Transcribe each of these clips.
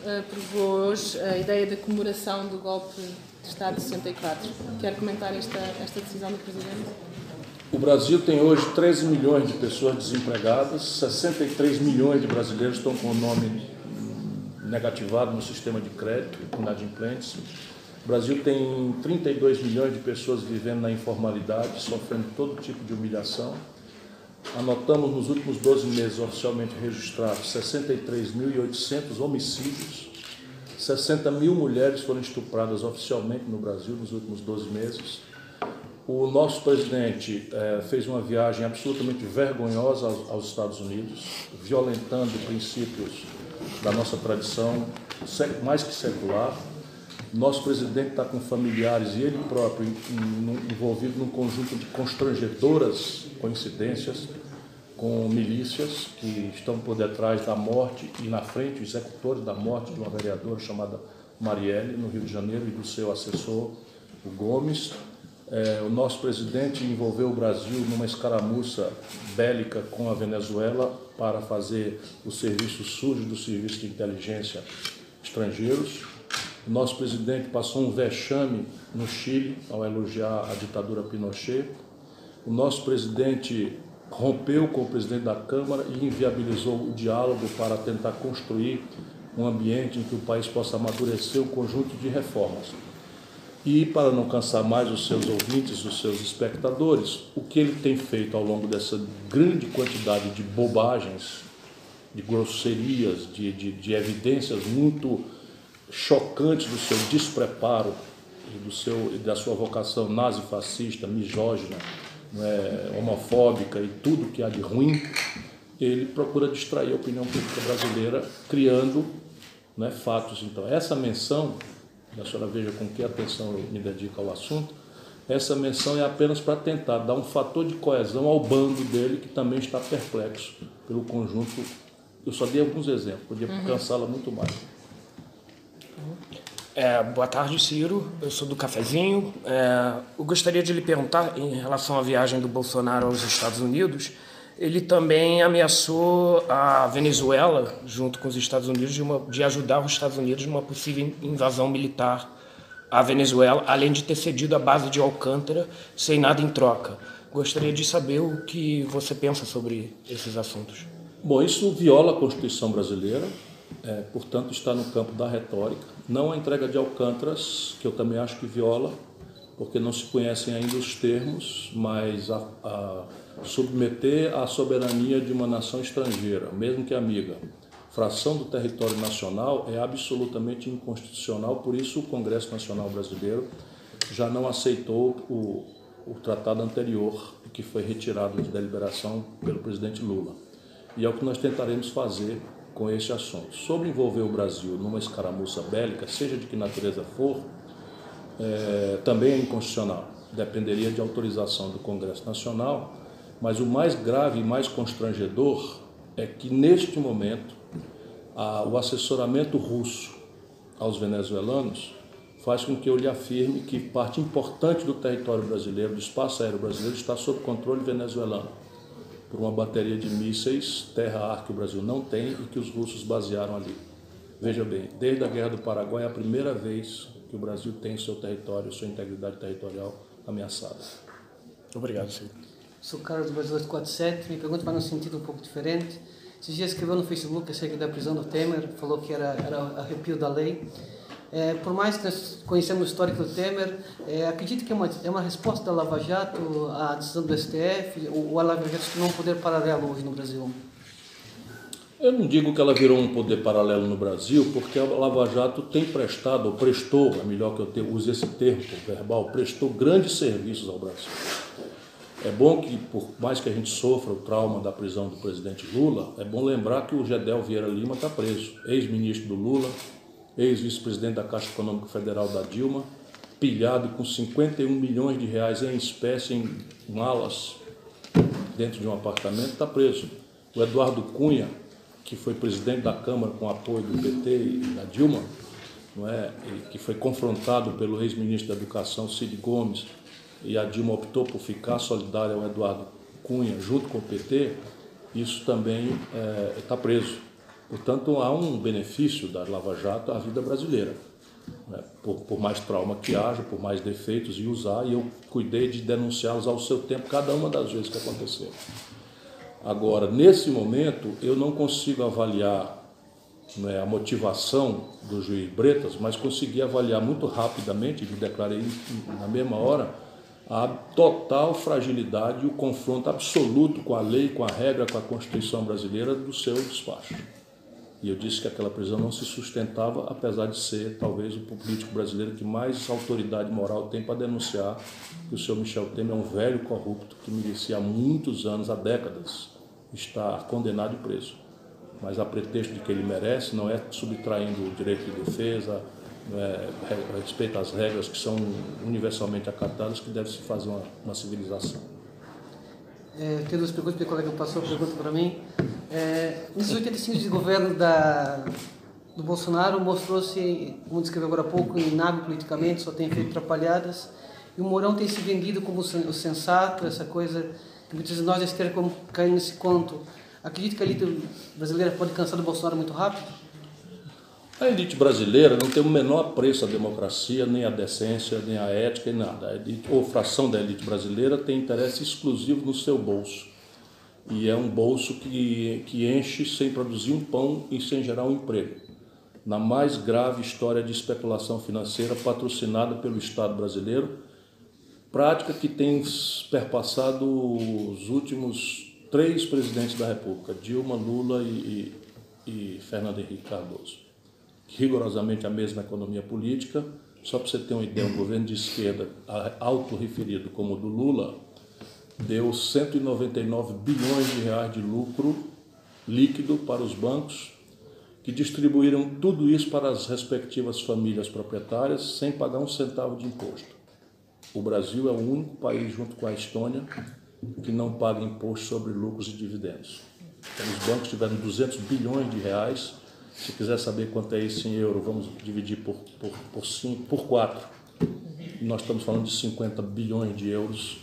aprovou hoje a ideia da comemoração do golpe de Estado de 64. Quer comentar esta decisão do Presidente? O Brasil tem hoje 13 milhões de pessoas desempregadas, 63 milhões de brasileiros estão com o nome negativado no sistema de crédito, inadimplentes. O Brasil tem 32 milhões de pessoas vivendo na informalidade, sofrendo todo tipo de humilhação. Anotamos nos últimos 12 meses oficialmente registrados 63.800 homicídios, 60 mil mulheres foram estupradas oficialmente no Brasil nos últimos 12 meses. O nosso presidente fez uma viagem absolutamente vergonhosa aos Estados Unidos, violentando princípios da nossa tradição, mais que secular. Nosso presidente está com familiares e ele próprio envolvido num conjunto de constrangedoras coincidências com milícias que estão por detrás da morte e na frente, os executores da morte de uma vereadora chamada Marielle, no Rio de Janeiro, e do seu assessor, o Gomes. O nosso presidente envolveu o Brasil numa escaramuça bélica com a Venezuela para fazer o serviço sujo do serviço de inteligência estrangeiros. O nosso presidente passou um vexame no Chile ao elogiar a ditadura Pinochet. O nosso presidente rompeu com o presidente da Câmara e inviabilizou o diálogo para tentar construir um ambiente em que o país possa amadurecer um conjunto de reformas. E, para não cansar mais os seus ouvintes, os seus espectadores, o que ele tem feito ao longo dessa grande quantidade de bobagens, de grosserias, de evidências muito chocantes do seu despreparo e da sua vocação nazifascista, misógina, homofóbica e tudo que há de ruim, ele procura distrair a opinião pública brasileira, criando fatos. Então, essa menção, a senhora veja com que atenção eu me dedico ao assunto, essa menção é apenas para tentar dar um fator de coesão ao bando dele, que também está perplexo pelo conjunto. Eu só dei alguns exemplos, podia cansá-la muito mais. Boa tarde, Ciro. Eu sou do Cafezinho. Eu gostaria de lhe perguntar, em relação à viagem do Bolsonaro aos Estados Unidos, ele também ameaçou a Venezuela, junto com os Estados Unidos, de ajudar os Estados Unidos numa possível invasão militar à Venezuela, além de ter cedido a base de Alcântara sem nada em troca. Gostaria de saber o que você pensa sobre esses assuntos. Bom, isso viola a Constituição brasileira, portanto está no campo da retórica. Não a entrega de Alcântaras, que eu também acho que viola, porque não se conhecem ainda os termos, mas a submeter à soberania de uma nação estrangeira, mesmo que amiga, fração do território nacional, é absolutamente inconstitucional. Por isso o Congresso Nacional Brasileiro já não aceitou o tratado anterior, que foi retirado de deliberação pelo presidente Lula. E é o que nós tentaremos fazer com esse assunto. Sobre envolver o Brasil numa escaramuça bélica, seja de que natureza for, também é inconstitucional. Dependeria de autorização do Congresso Nacional, mas o mais grave e mais constrangedor é que, neste momento, o assessoramento russo aos venezuelanos faz com que eu lhe afirme que parte importante do território brasileiro, do espaço aéreo brasileiro, está sob controle venezuelano, por uma bateria de mísseis terra-ar que o Brasil não tem e que os russos basearam ali. Veja bem, desde a Guerra do Paraguai é a primeira vez que o Brasil tem seu território, sua integridade territorial ameaçada. Obrigado, senhor. Sou Carlos do Brasil 247, minha pergunta vai num sentido um pouco diferente. Esses dias escreveu no Facebook acerca da prisão do Temer, falou que era arrepio da lei. Por mais que nós conhecemos o histórico do Temer, acredito que é uma resposta da Lava Jato à decisão do STF, ou a Lava Jato se tornou um poder paralelo hoje no Brasil? Eu não digo que ela virou um poder paralelo no Brasil, porque a Lava Jato tem prestado, ou prestou, é melhor que eu use esse termo verbal, prestou grandes serviços ao Brasil. É bom que, por mais que a gente sofra o trauma da prisão do presidente Lula, é bom lembrar que o Gedel Vieira Lima está preso, ex-ministro do Lula, ex-vice-presidente da Caixa Econômica Federal da Dilma, pilhado com 51 milhões de reais em espécie, em malas, dentro de um apartamento, está preso. O Eduardo Cunha, que foi presidente da Câmara com apoio do PT e da Dilma, e que foi confrontado pelo ex-ministro da Educação, Cid Gomes, e a Dilma optou por ficar solidária ao Eduardo Cunha junto com o PT, isso também está preso. Portanto, há um benefício da Lava Jato à vida brasileira, né? Por mais trauma que haja, por mais defeitos e usar, e eu cuidei de denunciá-los ao seu tempo, cada uma das vezes que aconteceu. Agora, nesse momento, eu não consigo avaliar, né, a motivação do juiz Bretas, mas consegui avaliar muito rapidamente, e declarei na mesma hora, a total fragilidade e o confronto absoluto com a lei, com a regra, com a Constituição brasileira do seu despacho. E eu disse que aquela prisão não se sustentava, apesar de ser talvez o político brasileiro que mais autoridade moral tem para denunciar que o senhor Michel Temer é um velho corrupto que merecia há muitos anos, há décadas, estar condenado e preso. Mas a pretexto de que ele merece, não é subtraindo o direito de defesa, respeito às regras que são universalmente acatadas, que deve se fazer uma civilização. Tenho duas perguntas, meu colega passou a pergunta para mim. Nesses 85 dias de governo do Bolsonaro, mostrou-se, como descreveu agora há pouco, inábil politicamente, só tem feito atrapalhadas. E o Mourão tem se vendido como o sensato, essa coisa que muitos de nós da esquerda como caem nesse conto. Acredita que a elite brasileira pode cansar do Bolsonaro muito rápido? A elite brasileira não tem o menor apreço à democracia, nem à decência, nem à ética, nem nada. A elite, ou fração da elite brasileira, tem interesse exclusivo no seu bolso. E é um bolso que enche sem produzir um pão e sem gerar um emprego. Na mais grave história de especulação financeira patrocinada pelo Estado brasileiro, prática que tem perpassado os últimos 3 presidentes da República, Dilma, Lula e Fernando Henrique Cardoso. Rigorosamente a mesma economia política. Só para você ter uma ideia, um governo de esquerda autorreferido como o do Lula deu 199 bilhões de reais de lucro líquido para os bancos, que distribuíram tudo isso para as respectivas famílias proprietárias sem pagar um centavo de imposto. O Brasil é o único país, junto com a Estônia, que não paga imposto sobre lucros e dividendos. Então, os bancos tiveram 200 bilhões de reais. Se quiser saber quanto é isso em euro, vamos dividir por 4. Nós estamos falando de 50 bilhões de euros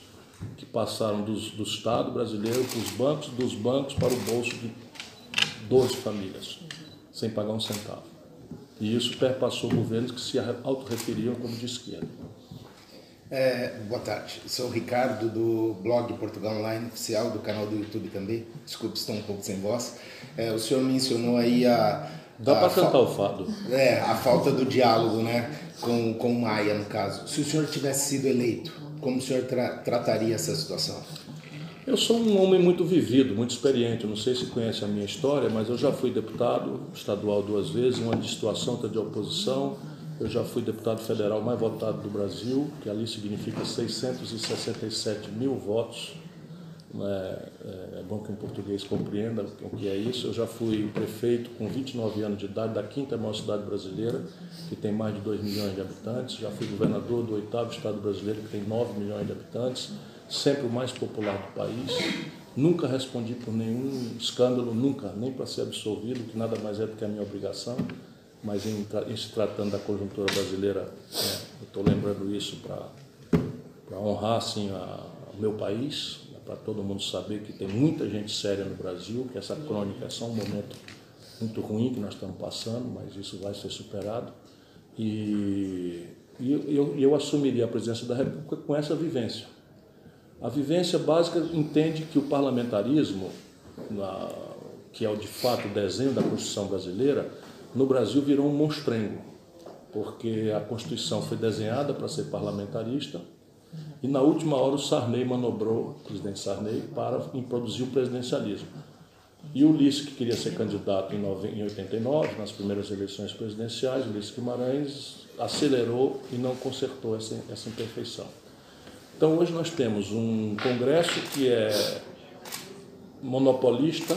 que passaram do Estado brasileiro para os bancos, dos bancos para o bolso de 12 famílias, sem pagar um centavo. E isso perpassou governos que se autorreferiam como de esquerda. Boa tarde, sou o Ricardo do blog Portugal Online, oficial do canal do YouTube também. Desculpe, estou um pouco sem voz. O senhor mencionou aí Dá para cantar o fado. A falta do diálogo, né, com o Maia, no caso. Se o senhor tivesse sido eleito, como o senhor trataria essa situação? Eu sou um homem muito vivido, muito experiente. Eu não sei se conhece a minha história, mas eu já fui deputado estadual 2 vezes, uma de situação, outra de oposição. Eu já fui deputado federal mais votado do Brasil, que ali significa 667 mil votos. É bom que um português compreenda o que é isso. Eu já fui prefeito com 29 anos de idade da 5ª maior cidade brasileira, que tem mais de 2 milhões de habitantes. Já fui governador do 8º estado brasileiro, que tem 9 milhões de habitantes, sempre o mais popular do país. Nunca respondi por nenhum escândalo, nunca, nem para ser absolvido, que nada mais é do que a minha obrigação. Mas em se tratando da conjuntura brasileira, eu estou lembrando isso para honrar assim, o meu país, para todo mundo saber que tem muita gente séria no Brasil, que essa crônica é só um momento muito ruim que nós estamos passando, mas isso vai ser superado. E eu assumiria a presidência da República com essa vivência. A vivência básica entende que o parlamentarismo, que é de fato o desenho da Constituição brasileira, no Brasil virou um monstrengo, porque a Constituição foi desenhada para ser parlamentarista e na última hora o Sarney manobrou, o presidente Sarney, para introduzir o presidencialismo. E o Ulisses, que queria ser candidato em 89, nas primeiras eleições presidenciais, Ulisses Guimarães acelerou e não consertou essa imperfeição. Então hoje nós temos um Congresso que é monopolista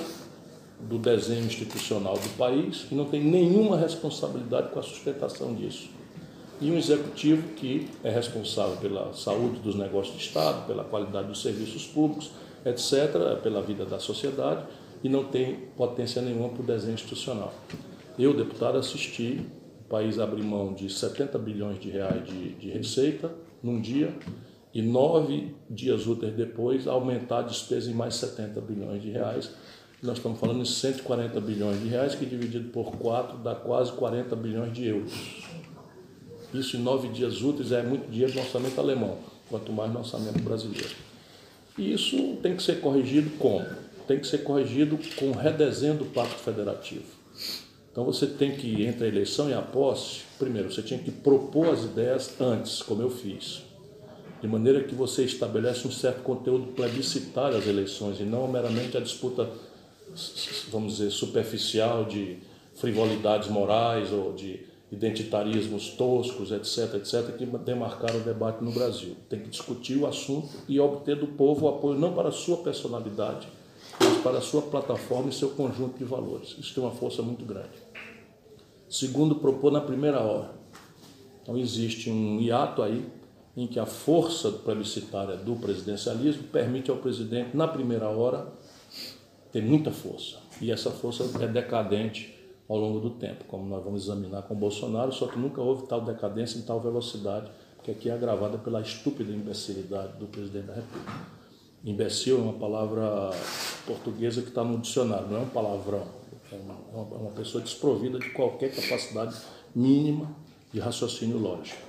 do desenho institucional do país e não tem nenhuma responsabilidade com a sustentação disso. E um executivo que é responsável pela saúde dos negócios de Estado, pela qualidade dos serviços públicos, etc., pela vida da sociedade, e não tem potência nenhuma para o desenho institucional. Eu, deputado, assisti o país abrir mão de 70 bilhões de reais de receita num dia e 9 dias úteis depois aumentar a despesa em mais 70 bilhões de reais, nós estamos falando em 140 bilhões de reais, que dividido por 4 dá quase 40 bilhões de euros. Isso em 9 dias úteis é muito dinheiro no orçamento alemão, quanto mais no orçamento brasileiro. E isso tem que ser corrigido como? Tem que ser corrigido com o redesenho do Pacto Federativo. Então você tem que, entre a eleição e a posse, primeiro você tinha que propor as ideias antes, como eu fiz, de maneira que você estabelece um certo conteúdo plebiscitário às eleições e não meramente a disputa, vamos dizer, superficial de frivolidades morais ou de identitarismos toscos, etc., etc., que demarcaram o debate no Brasil. Tem que discutir o assunto e obter do povo o apoio não para a sua personalidade, mas para a sua plataforma e seu conjunto de valores. Isso tem uma força muito grande. Segundo, propor na primeira hora. Então existe um hiato aí em que a força plebiscitária do presidencialismo permite ao presidente, na primeira hora, ter muita força. E essa força é decadente ao longo do tempo, como nós vamos examinar com Bolsonaro, só que nunca houve tal decadência em tal velocidade, que aqui é agravada pela estúpida imbecilidade do presidente da República. Imbecil é uma palavra portuguesa que está no dicionário, não é um palavrão, é uma pessoa desprovida de qualquer capacidade mínima de raciocínio lógico.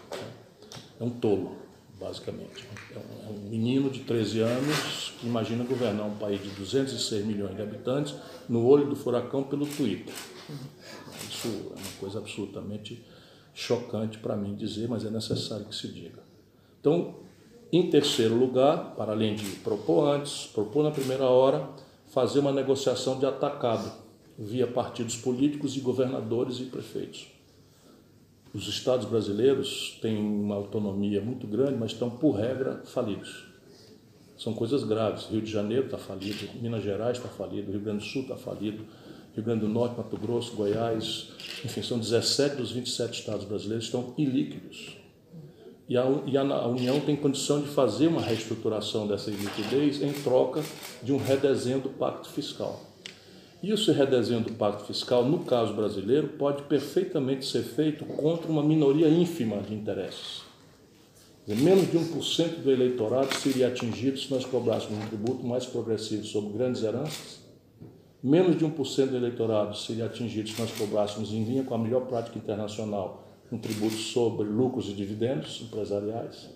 É um tolo, basicamente. É um menino de 13 anos que imagina governar um país de 206 milhões de habitantes no olho do furacão pelo Twitter. Isso é uma coisa absolutamente chocante para mim dizer, mas é necessário que se diga. Então, em terceiro lugar, para além de propor antes, propor na primeira hora, fazer uma negociação de atacado via partidos políticos e governadores e prefeitos. Os estados brasileiros têm uma autonomia muito grande, mas estão, por regra, falidos. São coisas graves. Rio de Janeiro está falido, Minas Gerais está falido, Rio Grande do Sul está falido, Rio Grande do Norte, Mato Grosso, Goiás, enfim, são 17 dos 27 estados brasileiros que estão ilíquidos. E a União tem condição de fazer uma reestruturação dessa iliquidez em troca de um redesenho do Pacto Fiscal. E esse redesenho do Pacto Fiscal, no caso brasileiro, pode perfeitamente ser feito contra uma minoria ínfima de interesses. Menos de 1% do eleitorado seria atingido se nós cobrássemos um tributo mais progressivo sobre grandes heranças. Menos de 1% do eleitorado seria atingido se nós cobrássemos, em linha com a melhor prática internacional, um tributo sobre lucros e dividendos empresariais,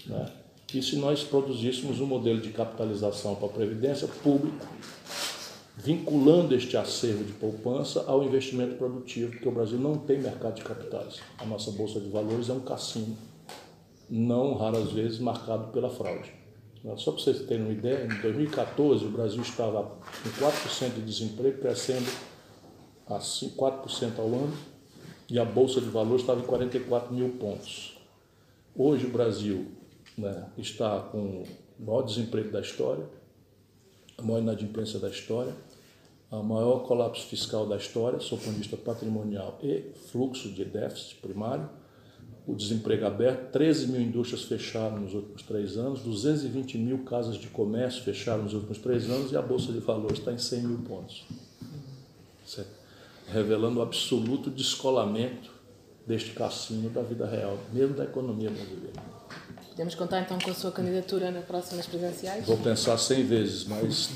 né? E se nós produzíssemos um modelo de capitalização para a previdência pública, vinculando este acervo de poupança ao investimento produtivo, porque o Brasil não tem mercado de capitais. A nossa Bolsa de Valores é um cassino, não raras vezes marcado pela fraude. Só para vocês terem uma ideia, em 2014 o Brasil estava com 4% de desemprego, crescendo a 4% ao ano, e a Bolsa de Valores estava em 44 mil pontos. Hoje o Brasil, né, está com o maior desemprego da história, a maior inadimplência da história, o maior colapso fiscal da história, sob o ponto de vista patrimonial e fluxo de déficit primário, o desemprego aberto, 13 mil indústrias fecharam nos últimos 3 anos, 220 mil casas de comércio fecharam nos últimos 3 anos e a Bolsa de Valores está em 100 mil pontos. Certo? Revelando o absoluto descolamento deste cassino da vida real, mesmo da economia brasileira. Podemos contar então com a sua candidatura nas próximas presidenciais? Vou pensar 100 vezes, mas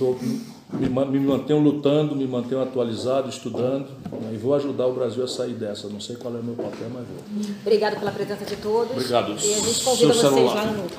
me mantenho lutando, me mantenho atualizado, estudando, né, e vou ajudar o Brasil a sair dessa. Não sei qual é o meu papel, mas vou. Obrigado pela presença de todos. Obrigado. E a gente convida vocês lá no